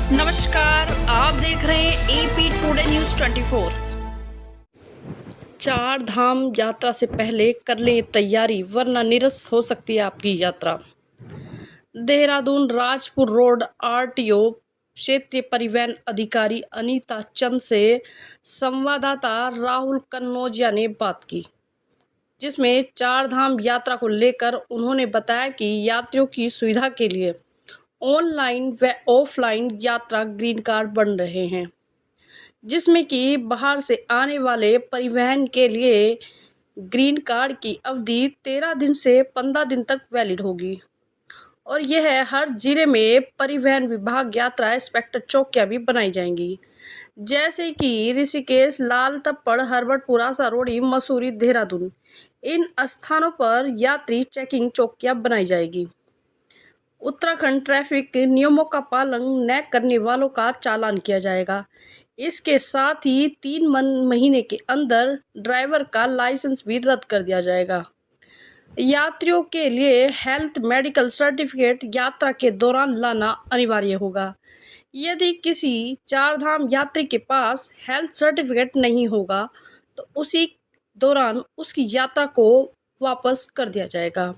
नमस्कार, आप देख रहे हैं एपी टुडे न्यूज़ 24। चार धाम यात्रा से पहले कर लें तैयारी वरना निरस्त हो सकती है आपकी यात्रा। देहरादून राजपुर रोड आरटीओ क्षेत्रीय परिवहन अधिकारी अनीता चंद से संवाददाता राहुल कन्नौजिया ने बात की, जिसमें चार धाम यात्रा को लेकर उन्होंने बताया कि यात्रियों की सुविधा के लिए ऑनलाइन व ऑफलाइन यात्रा ग्रीन कार्ड बन रहे हैं, जिसमें कि बाहर से आने वाले परिवहन के लिए ग्रीन कार्ड की अवधि 13 दिन से 15 दिन तक वैलिड होगी और यह हर जिले में परिवहन विभाग यात्रा इंस्पेक्टर चौकियां भी बनाई जाएंगी, जैसे कि ऋषिकेश, लाल तप्पड़, हरबटपुरा, सरोड़ी, मसूरी, देहरादून। इन स्थानों पर यात्री चेकिंग चौकियां बनाई जाएगी। उत्तराखंड ट्रैफिक नियमों का पालन न करने वालों का चालान किया जाएगा। इसके साथ ही 3 महीने के अंदर ड्राइवर का लाइसेंस भी रद्द कर दिया जाएगा। यात्रियों के लिए हेल्थ मेडिकल सर्टिफिकेट यात्रा के दौरान लाना अनिवार्य होगा। यदि किसी चार धाम यात्री के पास हेल्थ सर्टिफिकेट नहीं होगा तो उसी दौरान उसकी यात्रा को वापस कर दिया जाएगा।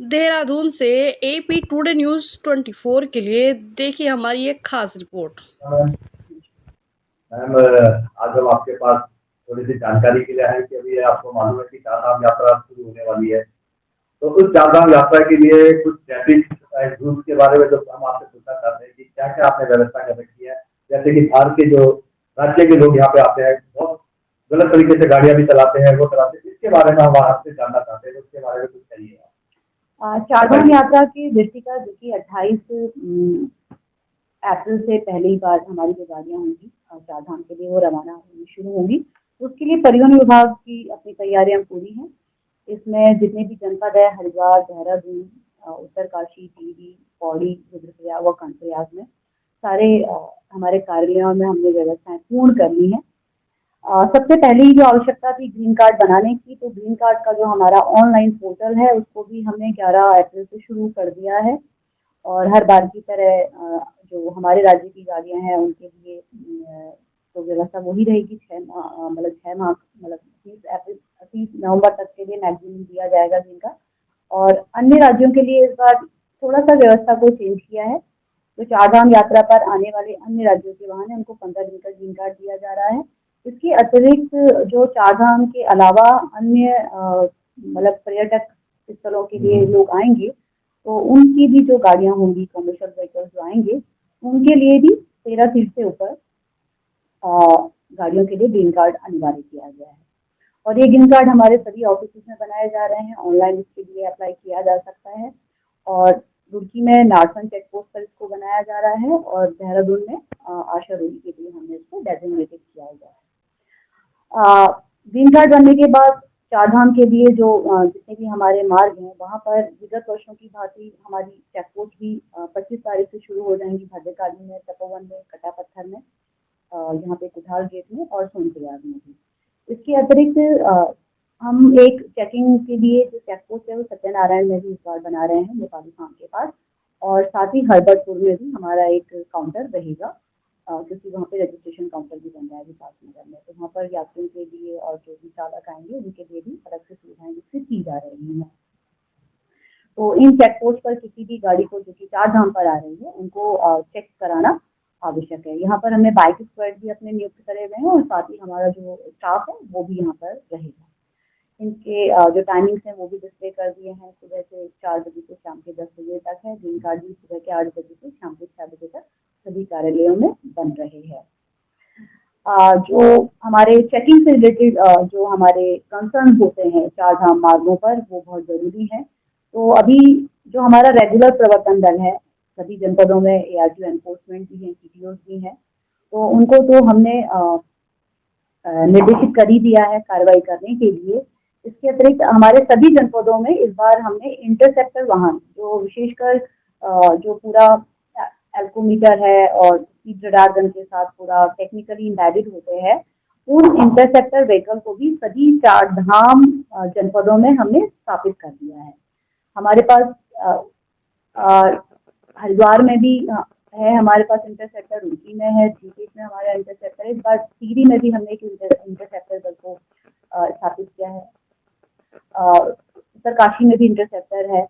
देहरादून से एपी टुडे न्यूज़ 24 के लिए देखिए हमारी एक खास रिपोर्ट। मैम, आज हम आपके पास थोड़ी सी जानकारी के लिए आए कि अभी आपको मालूम है कि चारधाम यात्रा शुरू होने वाली है। तो उस चारधाम यात्रा के लिए कुछ ट्रैफिक रूल्स के बारे में जो हम आपसे पूछना चाहते हैं कि क्या क्या आपने व्यवस्था कर रखी है, जैसे कि बाहर के जो राज्य के लोग यहाँ पे आते हैं, बहुत गलत तरीके से गाड़ियां भी चलाते हैं, वो चलाते हैं, इसके बारे में हम आपसे जानना चाहते हैं, उसके बारे में कुछ कहिए। चारधाम यात्रा की दृष्टिगत जो कि 28 अप्रैल से पहली बार हमारी जो गाड़ियां होंगी चारधाम के लिए वो रवाना होनी शुरू होंगी। उसके लिए परिवहन विभाग की अपनी तैयारियां पूरी हैं। इसमें जितने भी जनपद है, हरिद्वार, देहरादून, उत्तरकाशी, टिहरी, पौड़ी, रुद्रप्रयाग व कर्णप्रयाग में सारे हमारे कार्यालयों में हमने व्यवस्थाएं पूर्ण कर ली है। सबसे पहले जो आवश्यकता थी ग्रीन कार्ड बनाने की, तो ग्रीन कार्ड का जो हमारा ऑनलाइन पोर्टल है उसको भी हमने 11 अप्रैल से शुरू कर दिया है और हर बार की तरह जो हमारे राज्य की गाड़ियां हैं उनके लिए तो व्यवस्था वही रहेगी। 6 माह 30 नवंबर तक के लिए मैक्सिमम दिया जाएगा ग्रीन कार्ड। और अन्य राज्यों के लिए इस बार थोड़ा सा व्यवस्था को चेंज किया है। तो चारधाम यात्रा पर आने वाले अन्य राज्यों के वाहन है उनको 15 दिन का ग्रीन कार्ड दिया जा रहा है। इसके अतिरिक्त जो चारधाम के अलावा अन्य पर्यटक स्थलों के लिए लोग आएंगे तो उनकी भी जो गाड़ियां होंगी, कमर्शियल व्हीकल्स जो आएंगे उनके लिए भी 13 सीट से ऊपर गाड़ियों के लिए ग्रीन कार्ड अनिवार्य किया गया है। और ये ग्रीन कार्ड हमारे सभी ऑफिस में बनाए जा रहे हैं, ऑनलाइन इसके लिए अप्लाई किया जा सकता है। और रुड़की में नारसन चेक पोस्ट पर इसको बनाया जा रहा है और देहरादून में आशा रोड़ी के लिए हमने इसको डेजिग्नेटेड किया गया है। ग्रीन कार्ड बनने के बाद चारधाम के लिए जो जितने भी हमारे मार्ग हैं वहां पर विगत वर्षों की भांति हमारी चेक पोस्ट भी 25 तारीख से शुरू हो जाएंगी। भद्रकाली में, तपोवन में, कटापत्थर में, यहाँ पे कुठार गेट में और सोनप्रयाग में भी। इसके अतिरिक्त हम एक चेकिंग के लिए जो चेक पोस्ट है वो सत्यनारायण में भी इस बार बना रहे हैं, नेपाली फार्म के पास। और साथ ही हरबटपुर में भी हमारा एक काउंटर रहेगा, क्योंकि वहाँ पे रजिस्ट्रेशन काउंटर भी बन रहा है विकास नगर में। तो वहाँ पर यात्रियों के लिए और जो भी चालक आएंगे उनके लिए भी अलग से सुविधाएं विकसित की जा रही हैं। तो इन चेक पोस्ट पर किसी भी गाड़ी को जो कि चारधाम पर आ रही है उनको चेक कराना आवश्यक है। यहाँ पर हमने बाइक स्क्वाड भी अपने नियुक्त करे हुए हैं और साथ ही हमारा जो स्टाफ है वो भी यहाँ पर रहेगा। इनके जो टाइमिंग्स हैं वो भी डिस्प्ले कर दिए हैं। सुबह से 4 बजे से शाम के 10 बजे तक है। ग्रीन कार्ड भी सुबह के 8 बजे से शाम के 6 बजे तक सभी कार्यालयों में बन रहे हैं। जो हमारे चेकिंग से रिलेटेड जो हमारे कंसर्न होते हैं चारधाम मार्गों पर वो बहुत जरूरी है। तो अभी जो हमारा रेगुलर प्रवर्तन दल है सभी जनपदों में ARTO एनफोर्समेंट भी है, CTOs भी हैं, तो उनको तो हमने निर्देशित कर ही दिया है कार्रवाई करने के लिए। इसके अतिरिक्त हमारे सभी जनपदों में इस बार हमने इंटरसेप्टर वाहन जो विशेषकर जो पूरा एल्कोमीटर है और स्पीड रडार गन के साथ पूरा टेक्निकली एम्बेडेड होते हैं, उन इंटरसेप्टर व्हीकल को भी सभी चारधाम जनपदों में हमने स्थापित कर दिया है। हमारे पास हरिद्वार में भी है हमारे पास इंटरसेप्टर, रुड़की में है, ऋषिकेश में हमारा इंटरसेप्टर है। इस बार टिहरी में भी हमने एक इंटरसेप्टर दल को स्थापित किया है। उत्तरकाशी में भी इंटरसेप्टर है,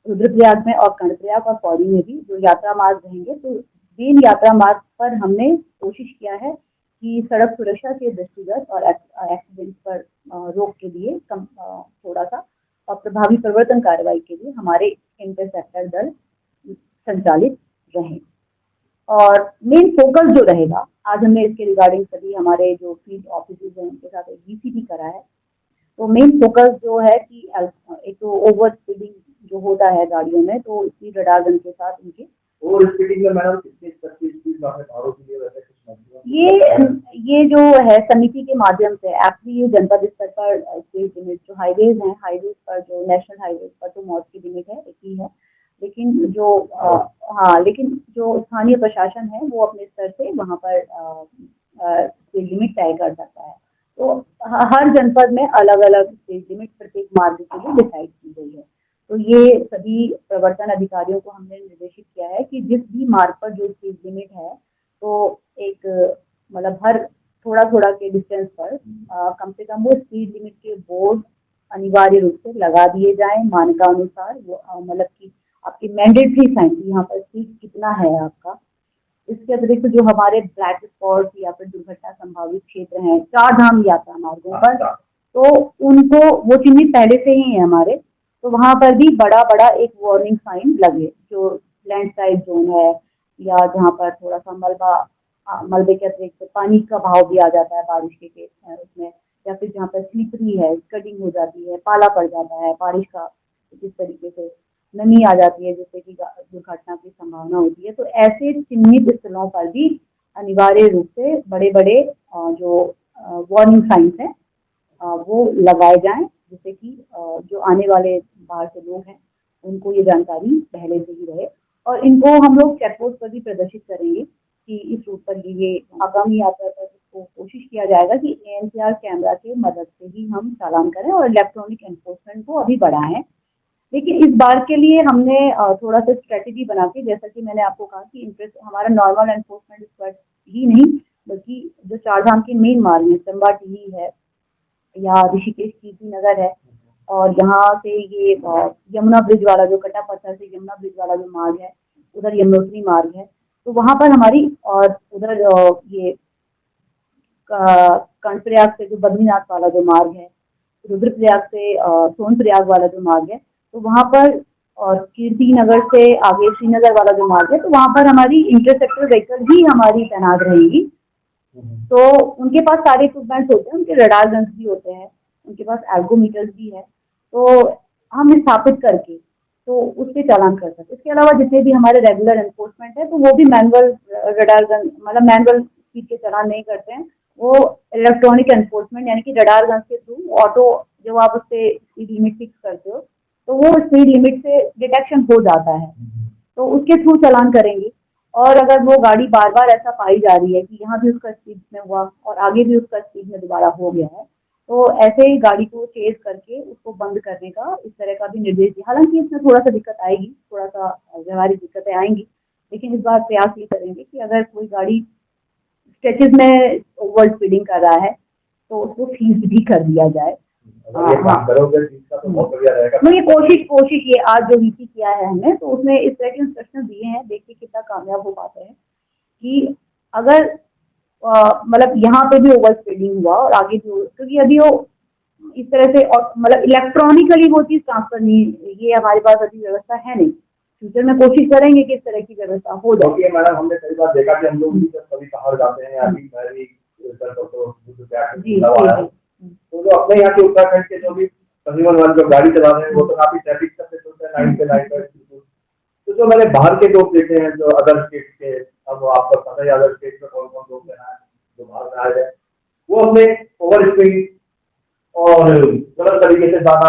रुद्रप्रयाग में और कर्णप्रयाग और पौड़ी में भी जो यात्रा मार्ग रहेंगे। तो मेन यात्रा मार्ग पर हमने कोशिश किया है कि सड़क सुरक्षा के दृष्टिगत और एक्सीडेंट पर रोक के लिए थोड़ा सा और प्रभावी प्रवर्तन कार्रवाई के लिए हमारे इंटरसेप्टर दल संचालित रहे। और मेन फोकस जो रहेगा, आज हमने इसके रिगार्डिंग सभी हमारे जो फील्ड ऑफिसर्स हैं उनके साथ एक वीसी भी करा है। तो मेन फोकस जो है कि एक तो ओवर स्पीडिंग जो होता है गाड़ियों में, तो स्पीड रडार गन के साथ उनके ओवर स्पीडिंग में मैडम कितनी स्पीड आपने कारों के लिए वैसे कुछ ये जो है समिति के माध्यम से एक्चुअली ये जनपद स्तर पर स्पीड लिमिट जो हाईवेज हैं, हाईवेज पर जो नेशनल हाईवेज पर तो मौत की लिमिट है एक ही है, लेकिन जो लेकिन जो स्थानीय प्रशासन है वो अपने स्तर से वहाँ पर स्पीड लिमिट तय कर सकता है। तो हर जनपद में अलग अलग स्पीड लिमिट प्रत्येक मार्ग के लिए डिसाइड की गई है। तो ये सभी प्रवर्तन अधिकारियों को हमने निर्देशित किया है कि जिस भी मार्ग पर जो स्पीड लिमिट है तो एक मतलब हर थोड़ा थोड़ा के डिस्टेंस पर कम से कम वो स्पीड लिमिट के बोर्ड अनिवार्य रूप से लगा दिए जाएं मानकानुसार। वो मतलब कि आपकी मैंडेटरी साइन यहाँ पर स्पीड कितना है आपका। इसके अतिरिक्त जो हमारे ब्लैक स्पॉट या फिर दुर्घटना संभावित क्षेत्र हैं चार धाम यात्रा मार्गों पर, तो उनको वो चिन्हित पहले से ही है हमारे, तो वहां पर भी बड़ा बड़ा एक वार्निंग साइन लगे। जो लैंडस्लाइड जोन है या जहाँ पर थोड़ा सा मलबे के अतिरिक्त पानी का भाव भी आ जाता है बारिश के उसमें, या फिर जहाँ पर स्लिपरी है, स्कडिंग हो जाती है, पाला पड़ जाता है बारिश का, इस तरीके से नमी आ जाती है जिससे कि दुर्घटना की संभावना होती है। तो ऐसे चिन्हित स्थलों पर भी अनिवार्य रूप से बड़े बड़े जो वार्निंग साइंस हैं वो लगाए जाएं, जिससे कि जो आने वाले बाहर से लोग हैं उनको ये जानकारी पहले से ही रहे। और इनको हम लोग चेकपोस्ट पर भी प्रदर्शित करेंगे कि इस रूट पर ये आगामी यात्रा पर इसको कोशिश किया जाएगा कि एएनसीआर कैमरा की मदद से ही हम चालान करें और इलेक्ट्रॉनिक एनफोर्समेंट को अभी बढ़ाएं। लेकिन इस बार के लिए हमने थोड़ा सा स्ट्रेटेजी बना के, जैसा कि मैंने आपको कहा कि इंटरेस्ट हमारा नॉर्मल एनफोर्समेंट स्क्वाड ही नहीं बल्कि जो चारधाम के मेन मार्ग है, चंबा टिहरी है या ऋषिकेश कीर्तिनगर है, और यहाँ से ये यमुना ब्रिज वाला जो कटा पत्थर से यमुना ब्रिज वाला जो मार्ग है, उधर यमुनोत्री मार्ग है, तो वहां पर हमारी, और उधर ये कर्णप्रयाग से जो बद्रीनाथ वाला जो मार्ग है, रुद्रप्रयाग से सोनप्रयाग वाला जो मार्ग है, तो वहां पर, और कीर्तिनगर से आगे श्रीनगर वाला जो मार्ग है, तो वहां पर हमारी इंटरसेप्टर व्हीकल ही हमारी तैनात रहेगी। तो उनके पास सारे इक्विपमेंट्स होते हैं, उनके रडार गन्स भी होते हैं, उनके पास एल्गोमीटर्स भी है, तो हम स्थापित करके तो उस पर चालान कर सकते हैं। इसके अलावा जितने भी हमारे रेगुलर एनफोर्समेंट है तो वो भी मैनुअल रडार गन, मतलब मैनुअल स्पीड के चालान नहीं करते हैं, वो इलेक्ट्रॉनिक एनफोर्समेंट यानी कि रडार गन के थ्रू ऑटो जब आप उससे स्पीड लिमिट फिक्स करते हो तो वो स्पीड लिमिट से डिटेक्शन हो जाता है, तो उसके थ्रू चालान करेंगे। और अगर वो गाड़ी बार बार ऐसा पाई जा रही है कि यहाँ भी उसका स्पीड में हुआ और आगे भी उसका स्पीड में दोबारा हो गया है, तो ऐसे ही गाड़ी को चेज करके उसको बंद करने का इस तरह का भी निर्देश दिया। हालांकि इसमें थोड़ा सा दिक्कत आएगी, थोड़ा सा व्यवहारिक दिक्कतें आएंगी, लेकिन इस बार प्रयास ये करेंगे कि अगर कोई गाड़ी स्ट्रेचेज में ओवर स्पीडिंग कर रहा है तो उसको सीज भी कर दिया जाए। ये कोशिश ये आज जो वीसी किया है हमने, तो उसमें इस तरह के इंस्ट्रक्शन दिए हैं, देखिए कितना कामयाब हो पाते हैं कि अगर मतलब यहाँ पे भी ओवर स्पीडिंग हुआ और आगे भी, क्योंकि अभी वो इस तरह से मतलब इलेक्ट्रॉनिकली वो चीज ट्रांसफर नहीं, ये हमारे पास अभी व्यवस्था है नहीं। फ्यूचर में कोशिश करेंगे कि इस तरह की व्यवस्था हो जाए। मैडम हमने कई बार देखा कि हम लोग कभी बाहर जाते हैं अभी तो जो अपने यहाँ के उत्तराखंड के जो भी परिवहन जो गाड़ी चला रहे हैं वो तो काफी ट्रैफिक से चलते हैं, लाइन पे लाइन पर। तो जो मैंने बाहर के लोग देखे हैं जो अदर स्टेट के, अब आपको पता ही अदर स्टेट में कौन कौन लोग हैं जो बाहर में आए हैं, वो अपने ओवर स्पीड और गलत तरीके से ज्यादा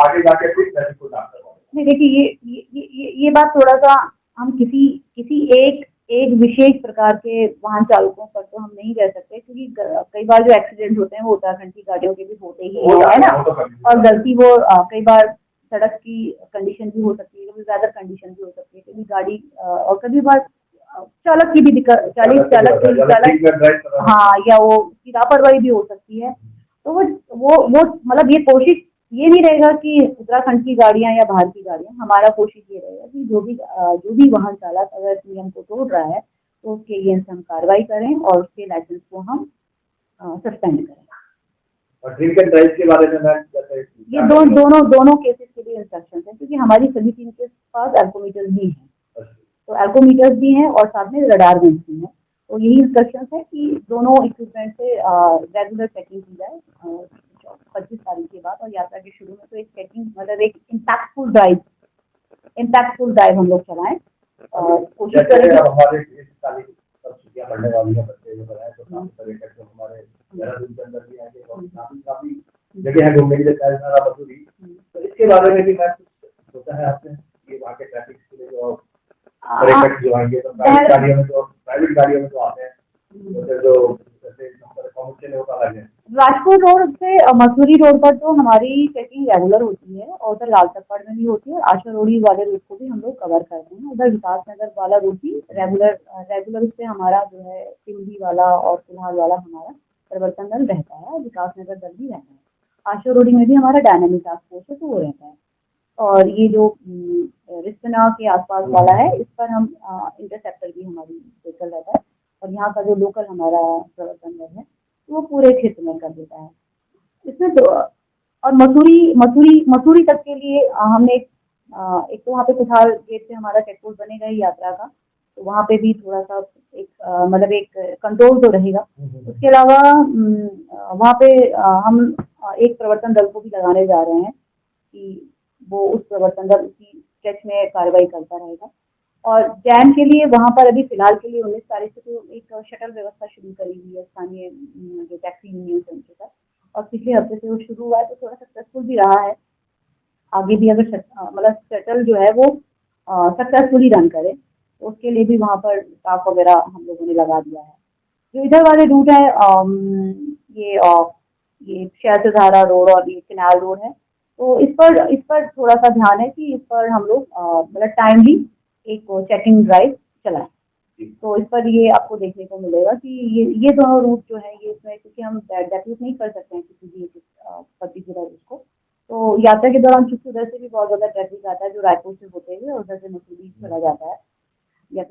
आगे जाके फिर ट्रैफिक को जाम करवा। नहीं देखिए ये बात थोड़ा सा हम किसी एक विशेष प्रकार के वाहन चालकों पर तो हम नहीं रह सकते, क्योंकि कई बार जो एक्सीडेंट होते हैं वो उत्तराखंड की गाड़ियों के भी होते ही है ना, और गलती वो कई बार सड़क की कंडीशन भी हो सकती है, कभी वेदर कंडीशन भी हो सकती है, कभी गाड़ी और कभी बार चालक की भी दिक्कत, चालक हाँ, या वो की लापरवाही भी हो सकती है। तो वो मतलब ये कोशिश ये नहीं रहेगा कि उत्तराखंड की गाड़ियां या बाहर की गाड़ियां, हमारा कोशिश ये रहेगा कि जो भी वाहन चालक अगर नियम को तोड़ रहा है तो उसके अगेंस्ट हम कार्रवाई करें और उसके लाइसेंस को हम सस्पेंड करें। और ड्रिंक एंड ड्राइव के बारे में मैम जैसे ये दोनों केसेस के लिए इंस्ट्रक्शन है, क्योंकि हमारी सभी टीम के पास एल्कोमीटर्स भी हैं, तो एल्कोमीटर्स भी हैं और साथ में रडार भी हैं। तो यही इंस्ट्रक्शन है कि दोनों इक्विपमेंट से रेगुलर चेकिंग की जाए 25 तारीख के बाद, और यात्रा के शुरू में तो एक चेकिंग मतलब एक इम्पैक्टफुल ड्राइव हम लोग चलाएं और कोशिश करें। हमारे इस तारीख पर छुट्टियां पड़ने वाली है, बच्चे जो है तो काफी पर्यटक जो हमारे देहरादून के अंदर भी आएंगे और काफी जगह है घूमने के लिए, सारा मसूरी, तो इसके बारे में भी मैं कुछ सोचा है आपने ये वहाँ के ट्रैफिक के लिए जो पर्यटक जो आएंगे तो प्राइवेट गाड़ियों में जो आते हैं जो जैसे पहुंचने होता है राजपुर रोड से मसूरी रोड पर तो हमारी चेकिंग रेगुलर होती है, और उधर लाल तप्पड़ में भी होती है, और आशा रोडी वाले रूट को भी हम लोग कवर करते हैं। उधर विकास नगर वाला रूट भी रेगुलर उससे हमारा जो है सिमरी वाला और फिलहाल वाला हमारा परिवर्तन दल रहता है, विकास नगर दल भी रहता है। आशा रोडी में भी हमारा डायनामिक टास्क फोर्स है तो वो रहता है। और ये जो रिश्तना के आसपास वाला है, इस पर हम इंटरसेप्टर भी हमारी व्हीकल रहता है, और यहाँ का जो लोकल हमारा प्रवर्तन दल है वो पूरे क्षेत्र में कर देता है इसमें। तो और मसूरी तक के लिए हमने एक तो वहाँ पे कुठार गेट से हमारा चेक पोस्ट बनेगा ही यात्रा का, तो वहाँ पे भी थोड़ा सा एक मतलब एक कंट्रोल तो रहेगा। उसके अलावा वहाँ पे हम एक प्रवर्तन दल को भी लगाने जा रहे हैं कि वो उस प्रवर्तन दल उसी स्ट्रेच में कार्रवाई करता रहेगा। और जैन के लिए वहां पर अभी फिलहाल के लिए 19 तारीख से तो एक शटल व्यवस्था शुरू करी हुई है स्थानीय जो टैक्सी यूनियन है उनके साथ, और पिछले हफ्ते से वो शुरू हुआ है तो थोड़ा सक्सेसफुल भी रहा है। आगे भी अगर मतलब शटल जो है वो सक्सेसफुली रन करे तो उसके लिए भी वहां पर स्टाफ वगैरह हम लोगों ने लगा दिया है। जो इधर वाले रूट है ये शहरधारा रोड और ये किनाल रोड है, तो इस पर थोड़ा सा ध्यान है कि इस पर हम लोग मतलब टाइमली एक चेकिंग ड्राइव चलाएं। तो इस पर ये आपको देखने को मिलेगा कि ये दोनों रूट जो है ये इसमें, क्योंकि हम डेप्यूट नहीं कर सकते हैं किसी भी पर्टिकुलर रूट को, तो यात्रा के दौरान चूंकि उधर से भी बहुत ज्यादा ट्रैफिक आता है जो रायपुर से होते हुए उधर से मसूरी चला जाता है,